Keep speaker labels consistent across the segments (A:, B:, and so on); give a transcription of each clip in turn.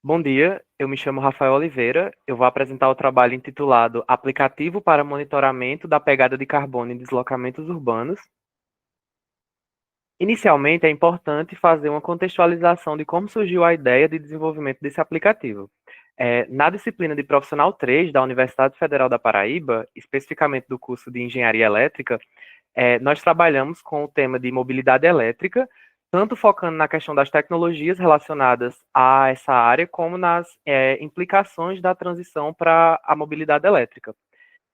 A: Bom dia, eu me chamo Rafael Oliveira. Eu vou apresentar o trabalho intitulado Aplicativo para Monitoramento da Pegada de Carbono em Deslocamentos Urbanos. Inicialmente, é importante fazer uma contextualização de como surgiu a ideia de desenvolvimento desse aplicativo. Na disciplina de Profissional 3 da Universidade Federal da Paraíba, especificamente do curso de Engenharia Elétrica, nós trabalhamos com o tema de mobilidade elétrica, tanto focando na questão das tecnologias relacionadas a essa área, como nas implicações da transição para a mobilidade elétrica.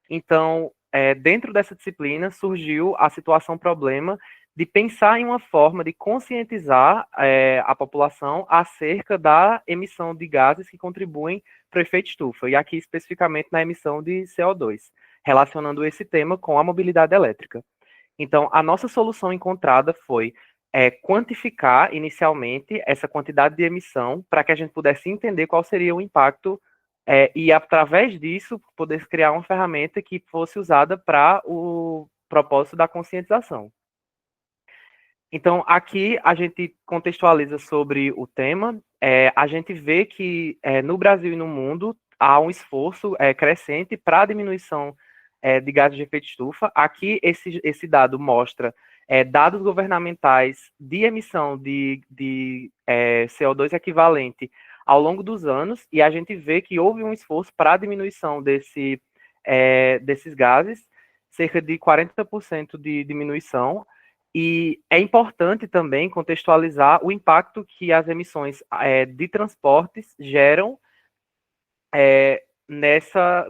A: Então, dentro dessa disciplina, surgiu a situação problema de pensar em uma forma de conscientizar a população acerca da emissão de gases que contribuem para o efeito estufa, e aqui especificamente na emissão de CO2, relacionando esse tema com a mobilidade elétrica. Então, a nossa solução encontrada foi quantificar inicialmente essa quantidade de emissão para que a gente pudesse entender qual seria o impacto e, através disso, poder criar uma ferramenta que fosse usada para o propósito da conscientização. Então, aqui a gente contextualiza sobre o tema. A gente vê que no Brasil e no mundo há um esforço crescente para a diminuição de gases de efeito estufa. Aqui, esse dado mostra dados governamentais de emissão de CO2 equivalente ao longo dos anos, e a gente vê que houve um esforço para a diminuição desses gases, cerca de 40% de diminuição, e é importante também contextualizar o impacto que as emissões de transportes geram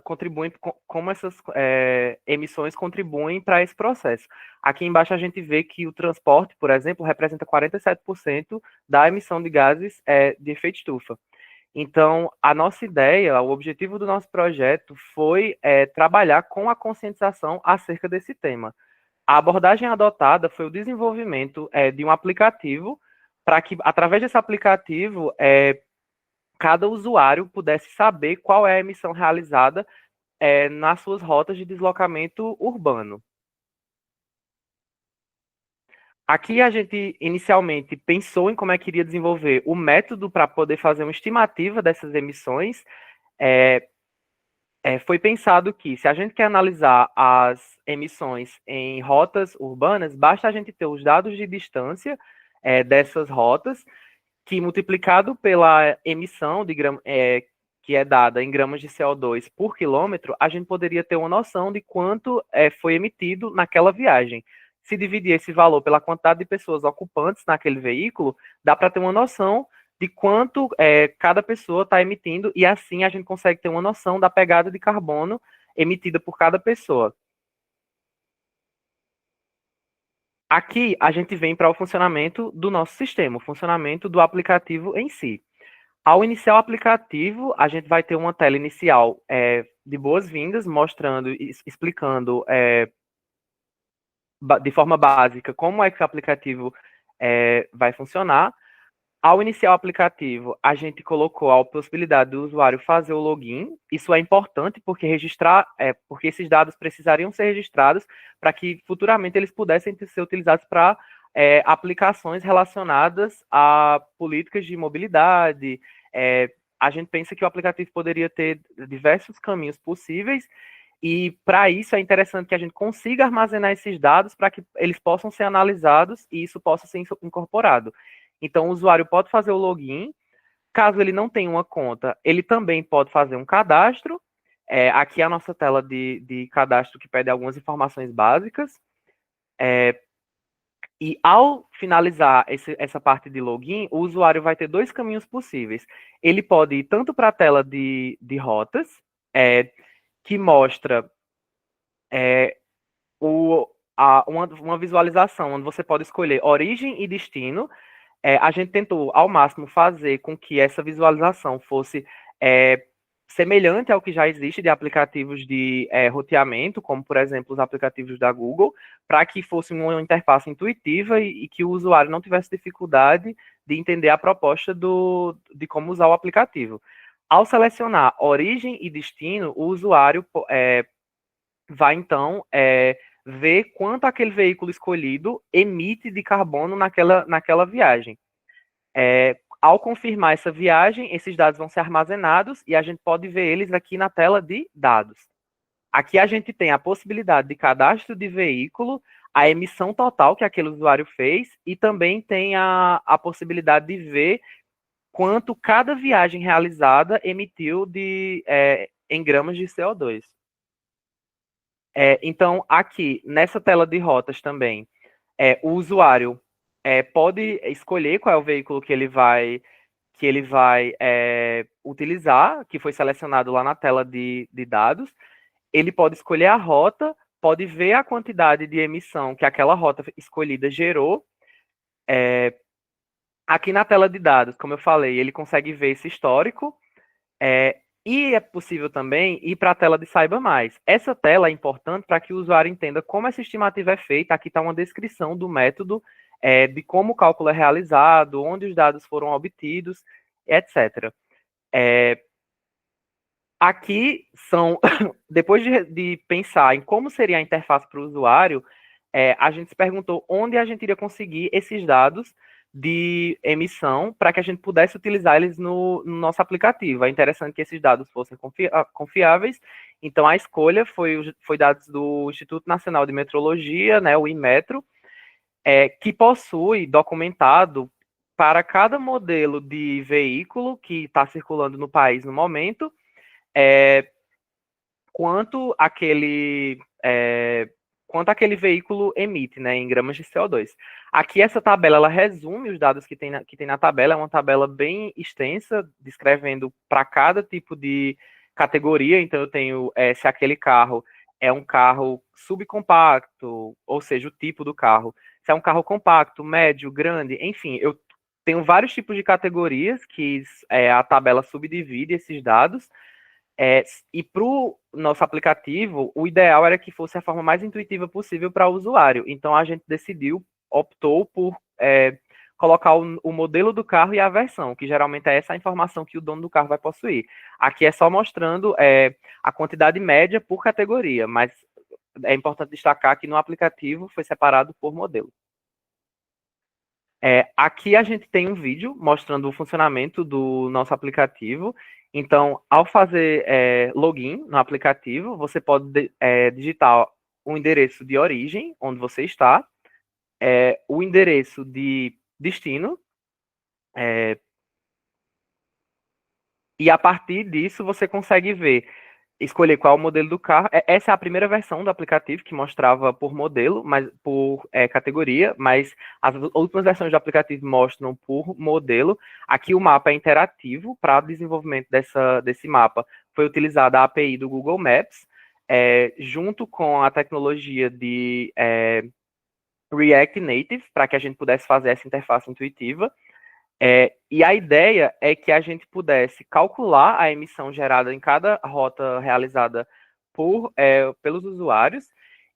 A: contribuem, como essas emissões contribuem para esse processo. Aqui embaixo a gente vê que o transporte, por exemplo, representa 47% da emissão de gases de efeito estufa. Então, a nossa ideia, o objetivo do nosso projeto foi trabalhar com a conscientização acerca desse tema. A abordagem adotada foi o desenvolvimento de um aplicativo para que, através desse aplicativo, cada usuário pudesse saber qual é a emissão realizada nas suas rotas de deslocamento urbano. Aqui a gente inicialmente pensou em como é que iria desenvolver o método para poder fazer uma estimativa dessas emissões. É, Foi pensado que, se a gente quer analisar as emissões em rotas urbanas, basta a gente ter os dados de distância dessas rotas, que multiplicado pela emissão que é dada em gramas de CO2 por quilômetro, a gente poderia ter uma noção de quanto foi emitido naquela viagem. Se dividir esse valor pela quantidade de pessoas ocupantes naquele veículo, dá para ter uma noção de quanto cada pessoa está emitindo, e assim a gente consegue ter uma noção da pegada de carbono emitida por cada pessoa. Aqui a gente vem para o funcionamento do nosso sistema, o funcionamento do aplicativo em si. Ao iniciar o aplicativo, a gente vai ter uma tela inicial de boas-vindas, mostrando, explicando de forma básica como é que o aplicativo vai funcionar. Ao iniciar o aplicativo, a gente colocou a possibilidade do usuário fazer o login. Isso é importante porque porque esses dados precisariam ser registrados para que futuramente eles pudessem ser utilizados para aplicações relacionadas a políticas de mobilidade. A gente pensa que o aplicativo poderia ter diversos caminhos possíveis, e para isso é interessante que a gente consiga armazenar esses dados para que eles possam ser analisados e isso possa ser incorporado. Então, o usuário pode fazer o login. Caso ele não tenha uma conta, ele também pode fazer um cadastro. Aqui é a nossa tela de cadastro, que pede algumas informações básicas. E ao finalizar essa parte de login, o usuário vai ter dois caminhos possíveis. Ele pode ir tanto para a tela de rotas, que mostra uma visualização onde você pode escolher origem e destino. A gente tentou, ao máximo, fazer com que essa visualização fosse semelhante ao que já existe de aplicativos de roteamento, como, por exemplo, os aplicativos da Google, para que fosse uma interface intuitiva e que o usuário não tivesse dificuldade de entender a proposta de como usar o aplicativo. Ao selecionar origem e destino, o usuário vai, então, ver quanto aquele veículo escolhido emite de carbono naquela viagem. ao confirmar essa viagem, esses dados vão ser armazenados e a gente pode ver eles aqui na tela de dados. Aqui a gente tem a possibilidade de cadastro de veículo, a emissão total que aquele usuário fez e também tem a possibilidade de ver quanto cada viagem realizada emitiu em gramas de CO2. Então, aqui, nessa tela de rotas também, o usuário pode escolher qual é o veículo que ele vai utilizar, que foi selecionado lá na tela de dados. Ele pode escolher a rota, pode ver a quantidade de emissão que aquela rota escolhida gerou. Aqui na tela de dados, como eu falei, ele consegue ver esse histórico. E é possível também ir para a tela de Saiba Mais. Essa tela é importante para que o usuário entenda como essa estimativa é feita. Aqui está uma descrição do método, de como o cálculo é realizado, onde os dados foram obtidos, etc. Aqui são, depois de pensar em como seria a interface para o usuário, a gente se perguntou onde a gente iria conseguir esses dados de emissão para que a gente pudesse utilizar eles no nosso aplicativo. É interessante que esses dados fossem confiáveis, então a escolha foi dados do Instituto Nacional de Metrologia, né, o Inmetro, que possui documentado para cada modelo de veículo que está circulando no país no momento, quanto aquele veículo emite, né, em gramas de CO2. Aqui essa tabela ela resume os dados que tem na tabela, é uma tabela bem extensa, descrevendo para cada tipo de categoria. Então eu tenho se aquele carro é um carro subcompacto, ou seja, o tipo do carro, se é um carro compacto, médio, grande, enfim, eu tenho vários tipos de categorias que a tabela subdivide esses dados. E para o nosso aplicativo, o ideal era que fosse a forma mais intuitiva possível para o usuário. Então a gente optou por colocar o modelo do carro e a versão, que geralmente é essa informação que o dono do carro vai possuir. Aqui é só mostrando a quantidade média por categoria, mas é importante destacar que no aplicativo foi separado por modelo. Aqui a gente tem um vídeo mostrando o funcionamento do nosso aplicativo. Então, ao fazer login no aplicativo, você pode digitar o endereço de origem, onde você está, o endereço de destino, e a partir disso você consegue escolher qual é o modelo do carro. Essa é a primeira versão do aplicativo que mostrava por modelo, mas por categoria, mas as últimas versões do aplicativo mostram por modelo. Aqui o mapa é interativo. Para o desenvolvimento desse mapa foi utilizada a API do Google Maps, junto com a tecnologia de React Native, para que a gente pudesse fazer essa interface intuitiva. E a ideia é que a gente pudesse calcular a emissão gerada em cada rota realizada pelos usuários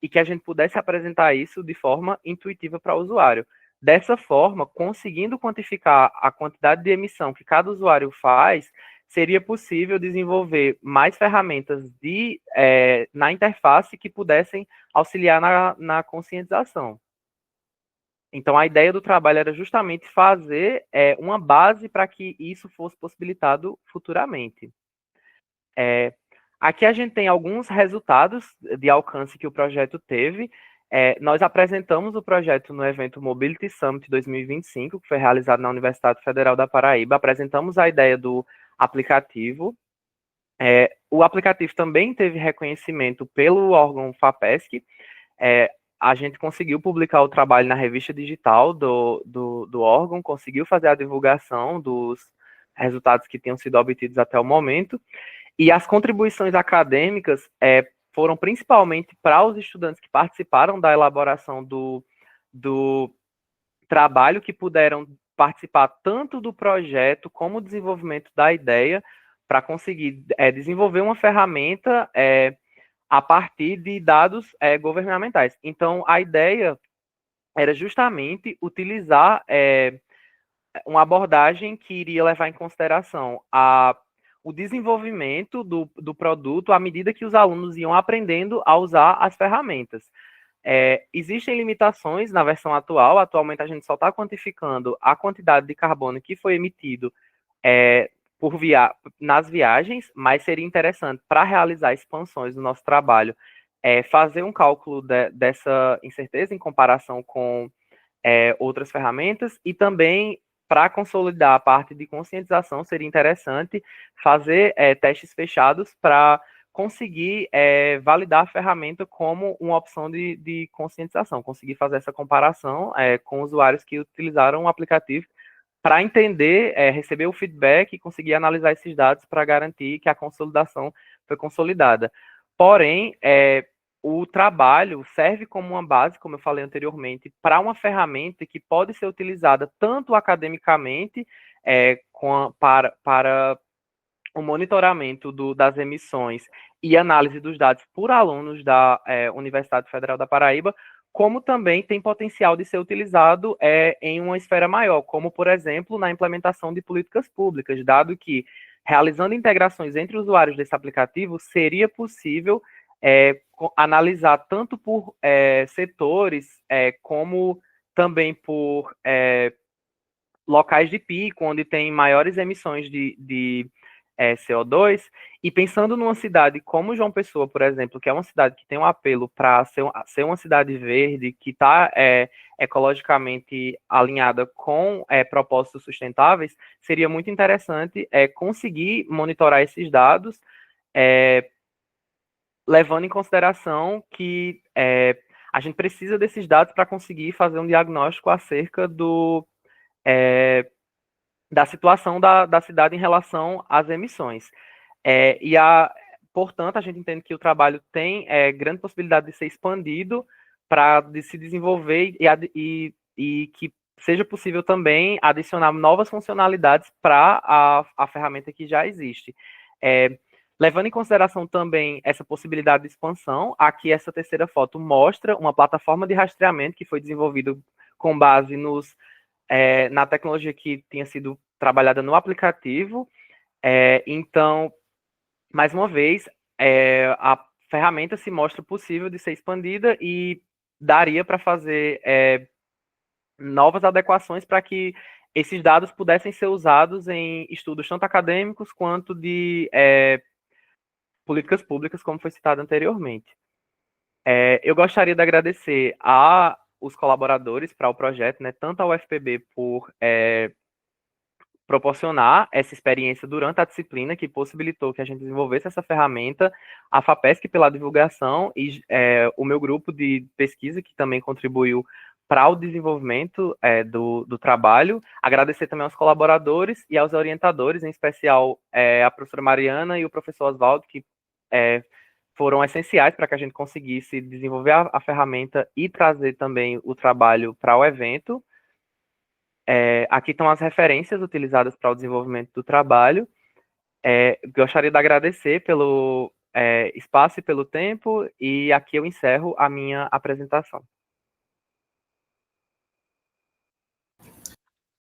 A: e que a gente pudesse apresentar isso de forma intuitiva para o usuário. Dessa forma, conseguindo quantificar a quantidade de emissão que cada usuário faz, seria possível desenvolver mais ferramentas na interface que pudessem auxiliar na conscientização. Então, a ideia do trabalho era justamente fazer uma base para que isso fosse possibilitado futuramente. Aqui a gente tem alguns resultados de alcance que o projeto teve. Nós apresentamos o projeto no evento Mobility Summit 2025, que foi realizado na Universidade Federal da Paraíba. Apresentamos a ideia do aplicativo. O aplicativo também teve reconhecimento pelo órgão FAPESC. A gente conseguiu publicar o trabalho na revista digital do órgão, conseguiu fazer a divulgação dos resultados que tinham sido obtidos até o momento, e as contribuições acadêmicas foram principalmente para os estudantes que participaram da elaboração do trabalho, que puderam participar tanto do projeto como do desenvolvimento da ideia, para conseguir desenvolver uma ferramenta a partir de dados governamentais. Então, a ideia era justamente utilizar uma abordagem que iria levar em consideração o desenvolvimento do produto à medida que os alunos iam aprendendo a usar as ferramentas. Existem limitações na versão atual. Atualmente a gente só está quantificando a quantidade de carbono que foi emitido é, nas viagens, mas seria interessante para realizar expansões do nosso trabalho, fazer um cálculo dessa incerteza em comparação com outras ferramentas, e também para consolidar a parte de conscientização seria interessante fazer testes fechados para conseguir validar a ferramenta como uma opção de conscientização, conseguir fazer essa comparação com usuários que utilizaram o aplicativo para entender, receber o feedback e conseguir analisar esses dados para garantir que a consolidação foi consolidada. Porém, o trabalho serve como uma base, como eu falei anteriormente, para uma ferramenta que pode ser utilizada tanto academicamente para o monitoramento das emissões e análise dos dados por alunos da Universidade Federal da Paraíba, como também tem potencial de ser utilizado em uma esfera maior, como, por exemplo, na implementação de políticas públicas, dado que, realizando integrações entre usuários desse aplicativo, seria possível analisar tanto por setores, como também por locais de pico, onde tem maiores emissões de CO2, e pensando numa cidade como João Pessoa, por exemplo, que é uma cidade que tem um apelo para ser uma cidade verde, que está ecologicamente alinhada com propósitos sustentáveis, seria muito interessante conseguir monitorar esses dados, levando em consideração que a gente precisa desses dados para conseguir fazer um diagnóstico acerca da situação da cidade em relação às emissões. Portanto, a gente entende que o trabalho tem grande possibilidade de ser expandido para se desenvolver e que seja possível também adicionar novas funcionalidades para a ferramenta que já existe. Levando em consideração também essa possibilidade de expansão, aqui essa terceira foto mostra uma plataforma de rastreamento que foi desenvolvida com base na tecnologia que tinha sido trabalhada no aplicativo. Então, mais uma vez, a ferramenta se mostra possível de ser expandida e daria para fazer novas adequações para que esses dados pudessem ser usados em estudos tanto acadêmicos quanto de políticas públicas, como foi citado anteriormente. Eu gostaria de agradecer os colaboradores para o projeto, né, tanto ao UFPB por proporcionar essa experiência durante a disciplina, que possibilitou que a gente desenvolvesse essa ferramenta, a FAPESC pela divulgação e o meu grupo de pesquisa, que também contribuiu para o desenvolvimento do trabalho. Agradecer também aos colaboradores e aos orientadores, em especial a professora Mariana e o professor Oswaldo, que foram essenciais para que a gente conseguisse desenvolver a ferramenta e trazer também o trabalho para o evento. Aqui estão as referências utilizadas para o desenvolvimento do trabalho. Gostaria de agradecer pelo espaço e pelo tempo, e aqui eu encerro a minha apresentação.